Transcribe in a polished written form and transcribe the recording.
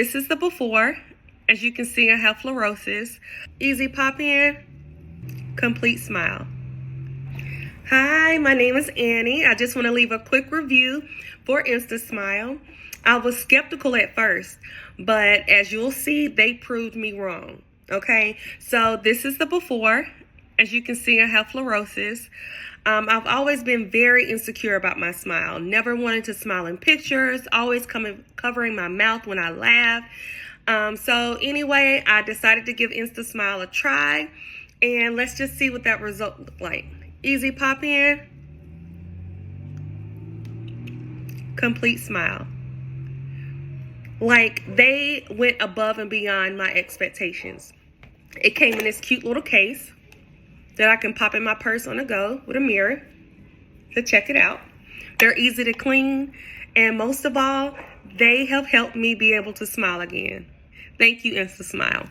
This is the before. As you can see, I have fluorosis. Easy pop in, complete smile. Hi, my name is Annie. I just want to leave a quick review for instasmile. I was skeptical at first, but as you'll see, they proved me wrong. Okay, so this is the before. As you can see, I have fluorosis. I've always been very insecure about my smile. Never wanted to smile in pictures, always covering my mouth when I laugh. So anyway, I decided to give instasmile a try, and let's just see what that result looked like. Easy pop in, complete smile. Like, they went above and beyond my expectations. It came in this cute little case that I can pop in my purse on the go with a mirror to check it out. They're easy to clean, and most of all, they have helped me be able to smile again. Thank you, instasmile.